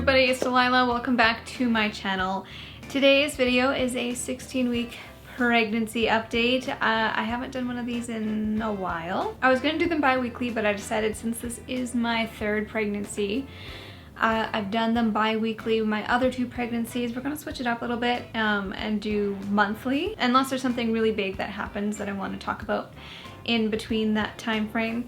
everybody, it's Delilah. Welcome back to my channel. Today's video is a 16-week pregnancy update. I haven't done one of these in a while. I was gonna do them bi-weekly, but I decided since this is my third pregnancy, I've done them bi-weekly. My other two pregnancies, we're gonna switch it up a little bit and do monthly, unless there's something really big that happens that I want to talk about in between that time frame.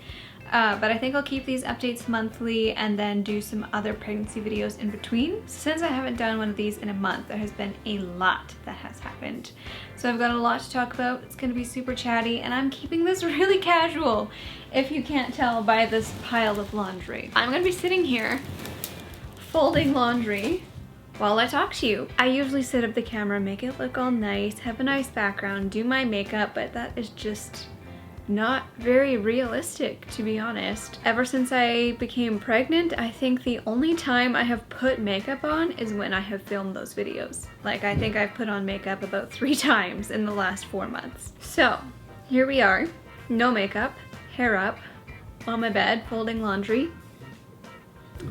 But I think I'll keep these updates monthly and then do some other pregnancy videos in between. Since I haven't done one of these in a month, there has been a lot that has happened. So I've got a lot to talk about. It's gonna be super chatty, and I'm keeping this really casual, if you can't tell by this pile of laundry. I'm gonna be sitting here folding laundry while I talk to you. I usually set up the camera, make it look all nice, have a nice background, do my makeup, but that is just not very realistic, to be honest. Ever since I became pregnant, I think the only time I have put makeup on is when I have filmed those videos. Like, I think I've put on makeup about 3 times in the last 4 months. So here we are, no makeup, hair up, on my bed, folding laundry.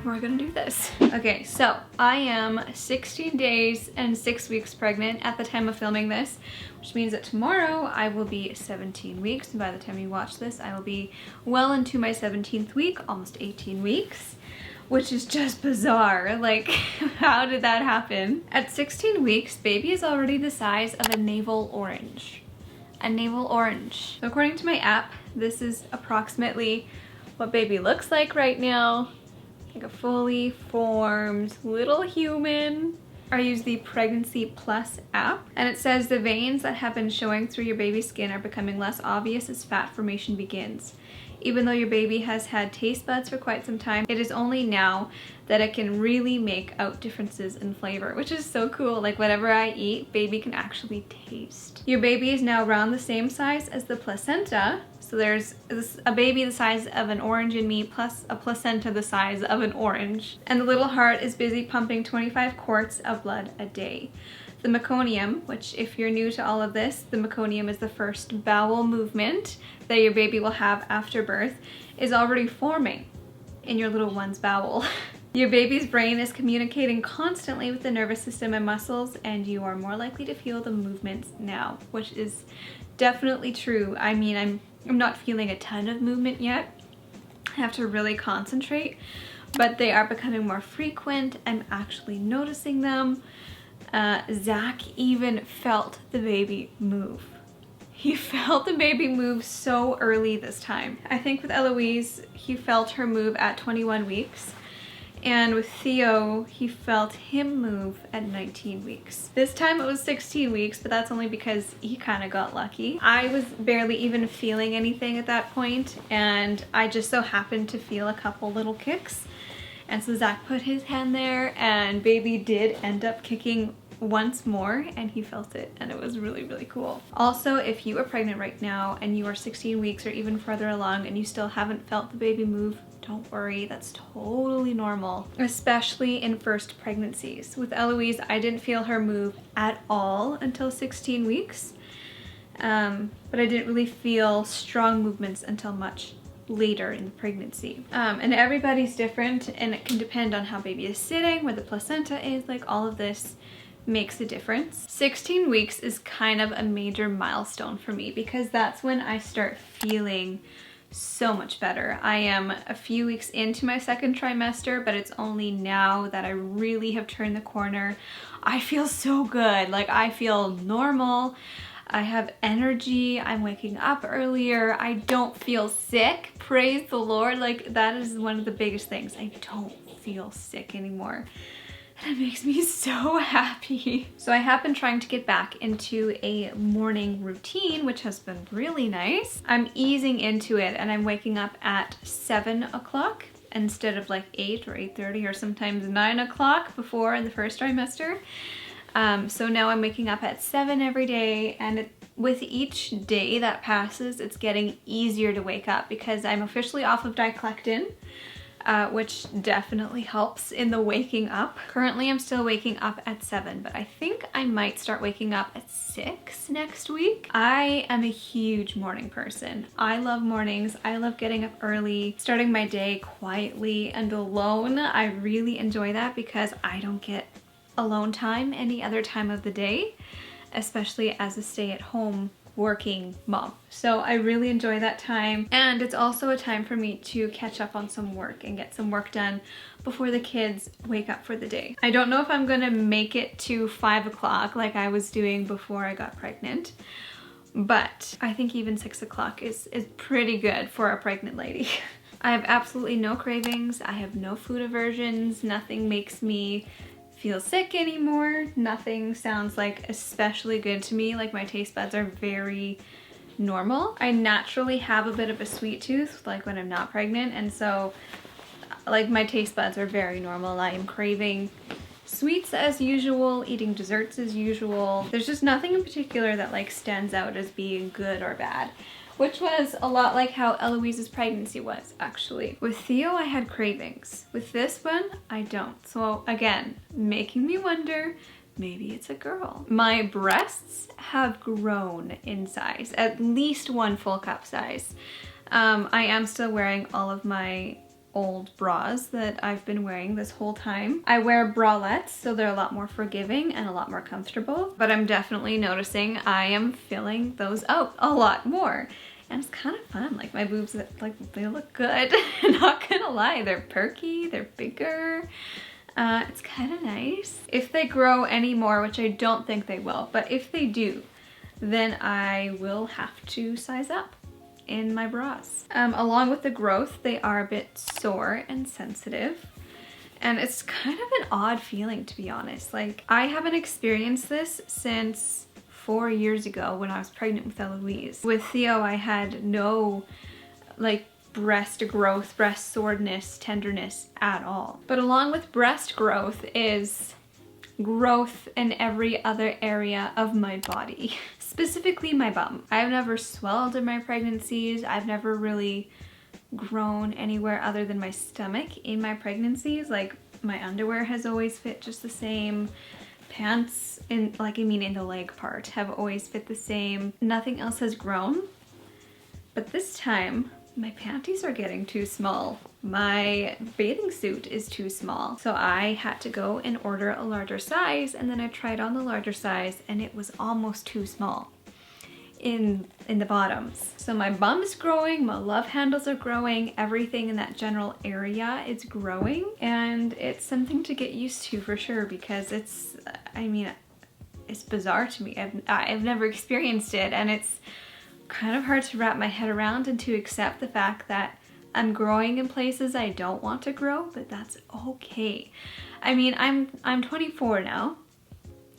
We're gonna do this. Okay, so I am 16 days and 6 weeks pregnant at the time of filming this, which means that tomorrow I will be 17 weeks. And by the time you watch this, I will be well into my 17th week, almost 18 weeks, which is just bizarre. Like, how did that happen? At 16 weeks, baby is already the size of a navel orange. A navel orange. So according to my app, this is approximately what baby looks like right now. Like a fully formed little human. I use the Pregnancy Plus app, and it says the veins that have been showing through your baby's skin are becoming less obvious as fat formation begins. Even though your baby has had taste buds for quite some time, it is only now that it can really make out differences in flavor, which is so cool. Like, whatever I eat, baby can actually taste. Your baby is now around the same size as the placenta. So there's a baby the size of an orange in me plus a placenta the size of an orange. And the little heart is busy pumping 25 quarts of blood a day. The meconium, which if you're new to all of this, the meconium is the first bowel movement that your baby will have after birth, is already forming in your little one's bowel. Your baby's brain is communicating constantly with the nervous system and muscles, and you are more likely to feel the movements now, which is definitely true. I mean, I'm not feeling a ton of movement yet. I have to really concentrate, but they are becoming more frequent. I'm actually noticing them. Zach even felt the baby move. He felt the baby move so early this time. I think with Eloise, he felt her move at 21 weeks. And with Theo, he felt him move at 19 weeks. This time it was 16 weeks, but that's only because he kind of got lucky. I was barely even feeling anything at that point, and I just so happened to feel a couple little kicks. And so Zach put his hand there, and baby did end up kicking once more, and he felt it, and it was really, really cool. Also, if you are pregnant right now and you are 16 weeks or even further along and you still haven't felt the baby move, don't worry, that's totally normal, especially in first pregnancies. With Eloise, I didn't feel her move at all until 16 weeks, but I didn't really feel strong movements until much later in the pregnancy. And everybody's different, and it can depend on how baby is sitting, where the placenta is, like all of this makes a difference. 16 weeks is kind of a major milestone for me because that's when I start feeling so much better. I am a few weeks into my second trimester, but it's only now that I really have turned the corner. I feel so good. Like, I feel normal. I have energy. I'm waking up earlier. I don't feel sick. Praise the Lord. Like, that is one of the biggest things. I don't feel sick anymore. And it makes me so happy. So I have been trying to get back into a morning routine, which has been really nice. I'm easing into it, and I'm waking up at 7 o'clock instead of like 8 or 8:30 or sometimes 9 o'clock before in the first trimester. So now I'm waking up at 7 every day, and with each day that passes, it's getting easier to wake up because I'm officially off of diclectin. which definitely helps in the waking up. Currently I'm still waking up at 7, but I think I might start waking up at 6 next week. I am a huge morning person. I love mornings. I love getting up early, starting my day quietly and alone. I really enjoy that because I don't get alone time any other time of the day, especially as a stay-at-home working mom. So I really enjoy that time, and it's also a time for me to catch up on some work and get some work done before the kids wake up for the day. I don't know if I'm gonna make it to 5 o'clock like I was doing before I got pregnant, but I think even 6 o'clock is pretty good for a pregnant lady. I have absolutely no cravings. I have no food aversions. Nothing makes me feel sick anymore. Nothing sounds like especially good to me. Like, my taste buds are very normal. I naturally have a bit of a sweet tooth, like when I'm not pregnant, and so like my taste buds are very normal. I am craving sweets as usual, eating desserts as usual. There's just nothing in particular that like stands out as being good or bad, which was a lot like how Eloise's pregnancy was, actually. With Theo, I had cravings. With this one, I don't. So again, making me wonder, maybe it's a girl. My breasts have grown in size, at least 1 full cup size. I am still wearing all of my old bras that I've been wearing this whole time. I wear bralettes, so they're a lot more forgiving and a lot more comfortable, but I'm definitely noticing I am filling those out a lot more. And it's kind of fun. Like, my boobs, like, they look good. Not gonna lie, they're perky, they're bigger. It's kind of nice. If they grow any more, which I don't think they will, but if they do, then I will have to size up in my bras. Along with the growth, they are a bit sore and sensitive, and it's kind of an odd feeling, to be honest. Like, I haven't experienced this since 4 years ago when I was pregnant with Eloise. With Theo, I had no like breast growth, breast soreness, tenderness at all. But along with breast growth is growth in every other area of my body, specifically my bum. I've never swelled in my pregnancies. I've never really grown anywhere other than my stomach in my pregnancies. Like, my underwear has always fit just the same. Pants, in the leg part, have always fit the same. Nothing else has grown. But this time, my panties are getting too small. My bathing suit is too small. So I had to go and order a larger size, and then I tried on the larger size and it was almost too small in the bottoms. So my bum is growing, my love handles are growing, everything in that general area is growing, and it's something to get used to for sure, because it's, I mean, it's bizarre to me. I've never experienced it, and it's kind of hard to wrap my head around and to accept the fact that I'm growing in places I don't want to grow, but that's okay. I mean, I'm 24 now,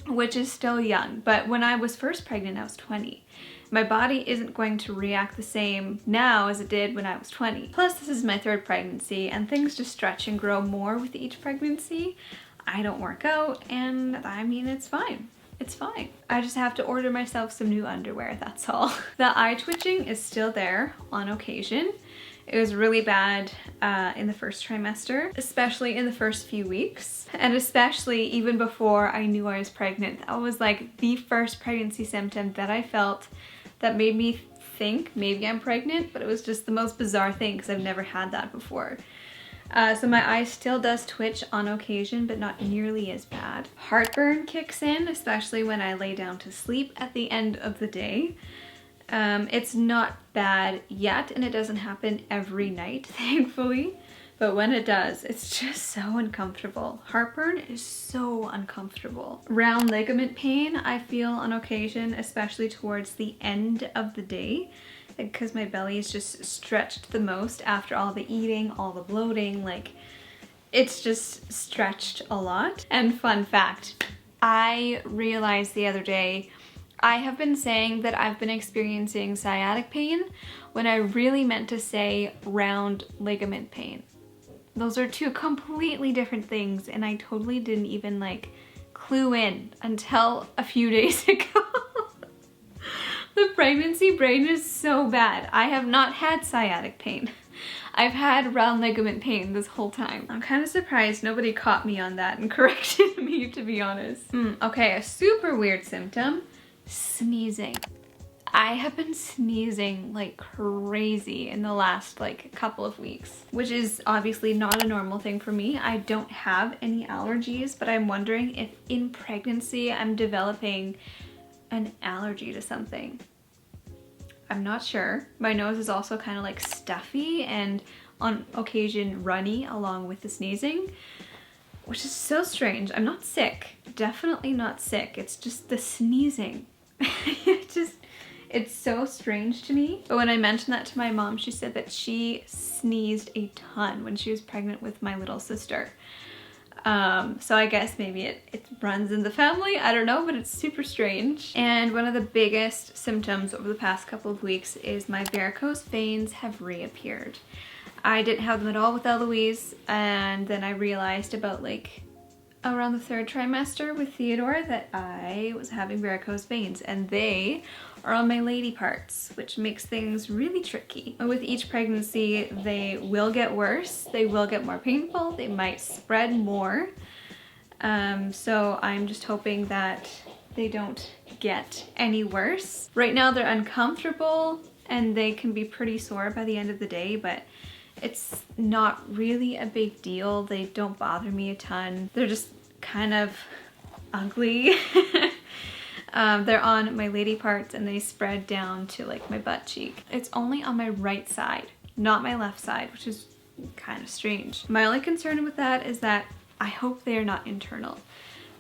which is still young, but when I was first pregnant, I was 20. My body isn't going to react the same now as it did when I was 20. Plus, this is my 3rd pregnancy, and things just stretch and grow more with each pregnancy. I don't work out, and I mean, it's fine. It's fine. I just have to order myself some new underwear, that's all. The eye twitching is still there on occasion. It was really bad in the first trimester, especially in the first few weeks, and especially even before I knew I was pregnant. That was like the first pregnancy symptom that I felt that made me think maybe I'm pregnant, but it was just the most bizarre thing because I've never had that before. So my eye still does twitch on occasion, but not nearly as bad. Heartburn kicks in, especially when I lay down to sleep at the end of the day. It's not bad yet, and it doesn't happen every night, thankfully. But when it does, it's just so uncomfortable. Heartburn is so uncomfortable. Round ligament pain I feel on occasion, especially towards the end of the day, because my belly is just stretched the most after all the eating, all the bloating. Like, it's just stretched a lot. And fun fact, I realized the other day, I have been saying that I've been experiencing sciatic pain when I really meant to say round ligament pain. Those are 2 completely different things, and I totally didn't even like clue in until a few days ago. The pregnancy brain is so bad. I have not had sciatic pain. I've had round ligament pain this whole time. I'm kind of surprised nobody caught me on that and corrected me, to be honest. Okay, a super weird symptom, sneezing. I have been sneezing like crazy in the last like couple of weeks, which is obviously not a normal thing for me. I don't have any allergies, but I'm wondering if in pregnancy I'm developing an allergy to something. I'm not sure. My nose is also kind of like stuffy and on occasion runny along with the sneezing, which is so strange. I'm not sick, definitely not sick. It's just the sneezing. It's so strange to me. But when I mentioned that to my mom, she said that she sneezed a ton when she was pregnant with my little sister. So I guess maybe it runs in the family, I don't know, but it's super strange. And one of the biggest symptoms over the past couple of weeks is my varicose veins have reappeared. I didn't have them at all with Eloise, and then I realized about like around the 3rd trimester with Theodore that I was having varicose veins, and they are on my lady parts, which makes things really tricky. With each pregnancy, they will get worse, they will get more painful, they might spread more. So I'm just hoping that they don't get any worse. Right now they're uncomfortable and they can be pretty sore by the end of the day, but it's not really a big deal. They don't bother me a ton. They're just kind of ugly. They're on my lady parts and they spread down to like my butt cheek. It's only on my right side, not my left side, which is kind of strange. My only concern with that is that I hope they're not internal,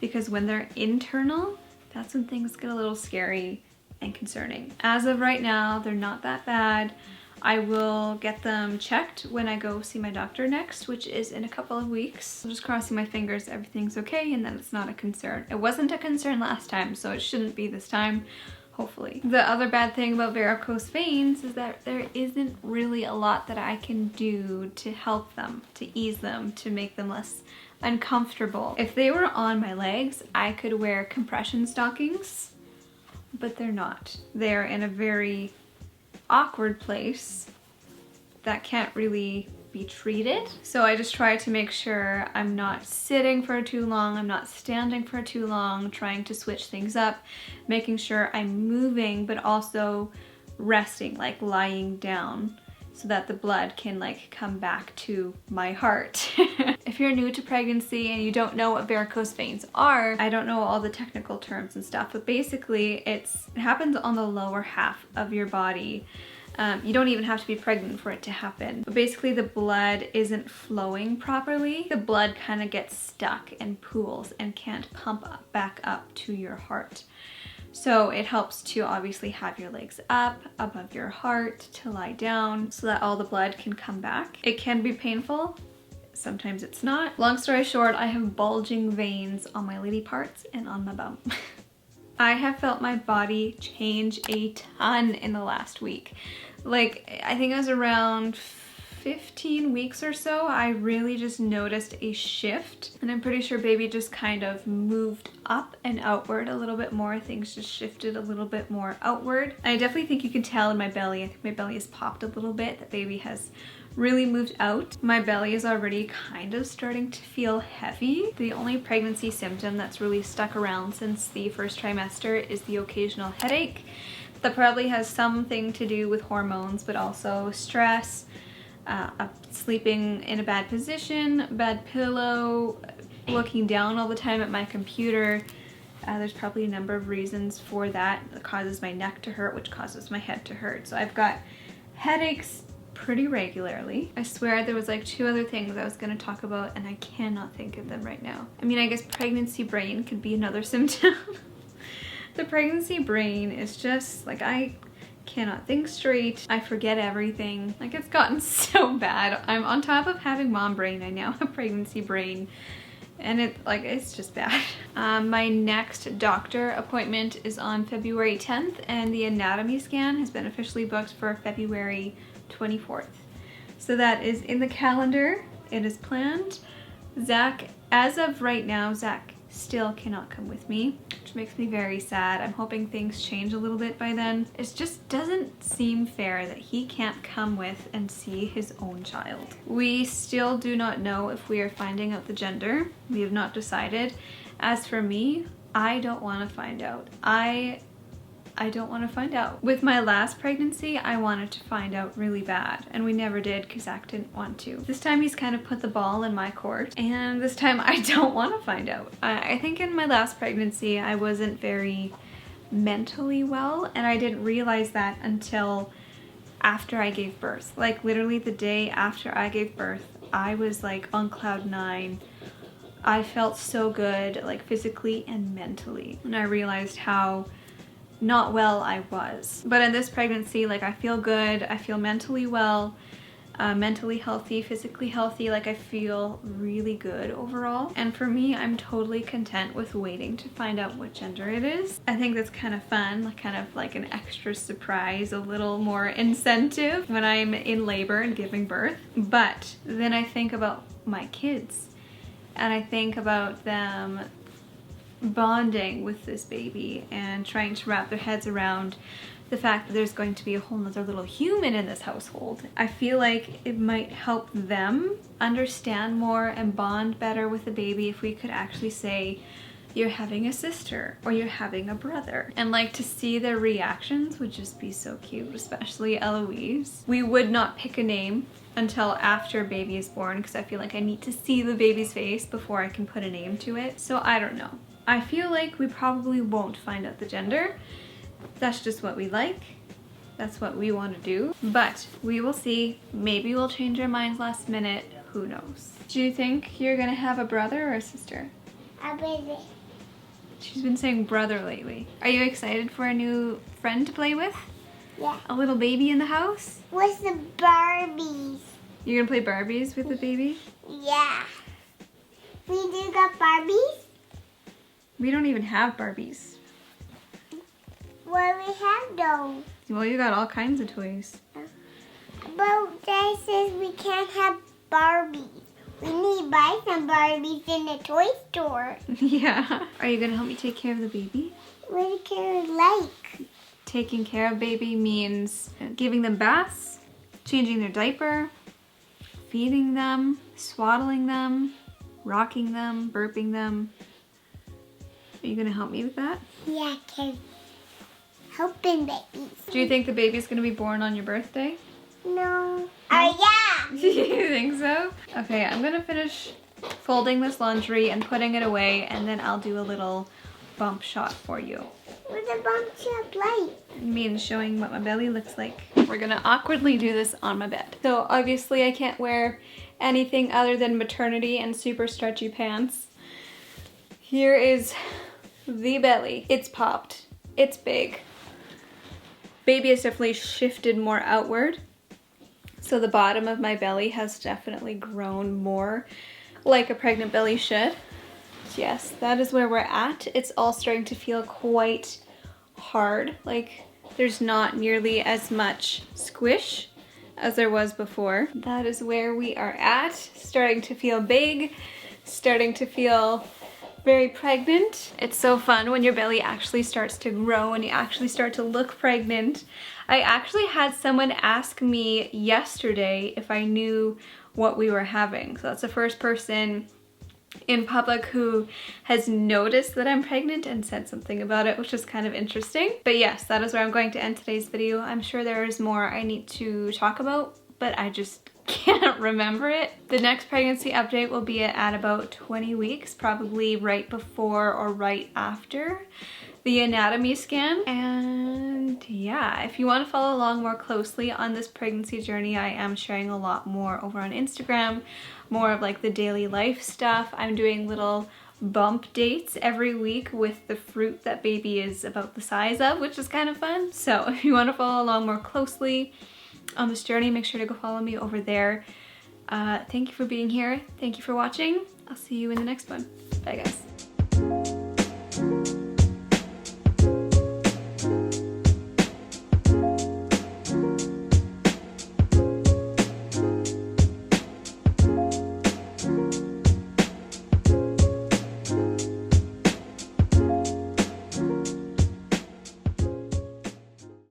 because when they're internal, that's when things get a little scary and concerning. As of right now, they're not that bad. I will get them checked when I go see my doctor next, which is in a couple of weeks. I'm just crossing my fingers everything's okay and that it's not a concern. It wasn't a concern last time, so it shouldn't be this time, hopefully. The other bad thing about varicose veins is that there isn't really a lot that I can do to help them, to ease them, to make them less uncomfortable. If they were on my legs, I could wear compression stockings, but they're not. They're in a very awkward place that can't really be treated. So I just try to make sure I'm not sitting for too long, I'm not standing for too long, trying to switch things up, making sure I'm moving but also resting, like lying down, so that the blood can like come back to my heart. If you're new to pregnancy and you don't know what varicose veins are, I don't know all the technical terms and stuff, but basically it happens on the lower half of your body. You don't even have to be pregnant for it to happen. But basically the blood isn't flowing properly. The blood kind of gets stuck and pools and can't pump back up to your heart. So it helps to obviously have your legs up above your heart, to lie down so that all the blood can come back. It can be painful. Sometimes it's not. Long story short, I have bulging veins on my lady parts and on my bum. I have felt my body change a ton in the last week. Like, I think it was around 15 weeks or so, I really just noticed a shift. And I'm pretty sure baby just kind of moved up and outward a little bit more. Things just shifted a little bit more outward. I definitely think you can tell in my belly. I think my belly has popped a little bit. That baby has really moved out. My belly is already kind of starting to feel heavy. The only pregnancy symptom that's really stuck around since the 1st trimester is the occasional headache. That probably has something to do with hormones, but also stress, sleeping in a bad position, bad pillow, looking down all the time at my computer. There's probably a number of reasons for that. It causes my neck to hurt, which causes my head to hurt. So I've got headaches pretty regularly. I swear there was like 2 other things I was going to talk about and I cannot think of them right now. I mean, I guess pregnancy brain could be another symptom. The pregnancy brain is just like, I cannot think straight. I forget everything. Like, it's gotten so bad. I'm on top of having mom brain. I now have pregnancy brain. And it's just bad. My next doctor appointment is on February 10th and the anatomy scan has been officially booked for February 24th. So that is in the calendar. It is planned. Zach, as of right now, Zach still cannot come with me, which which makes me very sad. I'm hoping things change a little bit by then. It just doesn't seem fair that he can't come with and see his own child. We still do not know if we are finding out the gender. We have not decided. As for me, I don't want to find out. I don't want to find out. With my last pregnancy, I wanted to find out really bad, and we never did because Zach didn't want to. This time he's kind of put the ball in my court, and this time I don't want to find out. I think in my last pregnancy, I wasn't very mentally well, and I didn't realize that until after I gave birth. Like literally the day after I gave birth, I was like on cloud 9. I felt so good, like physically and mentally, and I realized how not well I was. But in this pregnancy, like I feel good, I feel mentally well, mentally healthy, physically healthy, like I feel really good overall. And for me, I'm totally content with waiting to find out what gender it is. I think that's kind of fun, like kind of like an extra surprise, a little more incentive when I'm in labor and giving birth. But then I think about my kids, and I think about them bonding with this baby and trying to wrap their heads around the fact that there's going to be a whole nother little human in this household. I feel like it might help them understand more and bond better with the baby if we could actually say, you're having a sister or you're having a brother. And like to see their reactions would just be so cute, especially Eloise. We would not pick a name until after baby is born because I feel like I need to see the baby's face before I can put a name to it. So I don't know. I feel like we probably won't find out the gender. That's just what we like. That's what we want to do. But we will see. Maybe we'll change our minds last minute. Who knows? Do you think you're gonna have a brother or a sister? A baby. She's been saying brother lately. Are you excited for a new friend to play with? Yeah. A little baby in the house? With the Barbies. You're gonna play Barbies with the baby? Yeah. We do got Barbies? We don't even have Barbies. Well, we have those. Well, you got all kinds of toys. But Dad says we can't have Barbies. We need to buy some Barbies in the toy store. Yeah. Are you gonna help me take care of the baby? What do you like? Taking care of baby means giving them baths, changing their diaper, feeding them, swaddling them, rocking them, burping them. Are you gonna help me with that? Yeah, kid. Helping babies. Do you think the baby's gonna be born on your birthday? No. Oh, yeah. You think so? Okay, I'm gonna finish folding this laundry and putting it away, and then I'll do a little bump shot for you. What's a bump shot like? It means showing what my belly looks like. We're gonna awkwardly do this on my bed. So obviously I can't wear anything other than maternity and super stretchy pants. Here is the belly. It's popped. It's big. Baby has definitely shifted more outward. So the bottom of my belly has definitely grown more like a pregnant belly should. Yes, that is where we're at. It's all starting to feel quite hard. Like there's not nearly as much squish as there was before. That is where we are at. Starting to feel big, starting to feel very pregnant. It's so fun when your belly actually starts to grow and you actually start to look pregnant. I actually had someone ask me yesterday if I knew what we were having. So that's the first person in public who has noticed that I'm pregnant and said something about it, which is kind of interesting. But yes, that is where I'm going to end today's video. I'm sure there is more I need to talk about, but I just can't remember it. The next pregnancy update will be at about 20 weeks, probably right before or right after the anatomy scan. And yeah, if you want to follow along more closely on this pregnancy journey, I am sharing a lot more over on Instagram, more of like the daily life stuff. I'm doing little bump dates every week with the fruit that baby is about the size of, which is kind of fun. So if you want to follow along more closely on this journey, make sure to go follow me over there. Thank you for being here. Thank you for watching. I'll see you in the next one. Bye guys.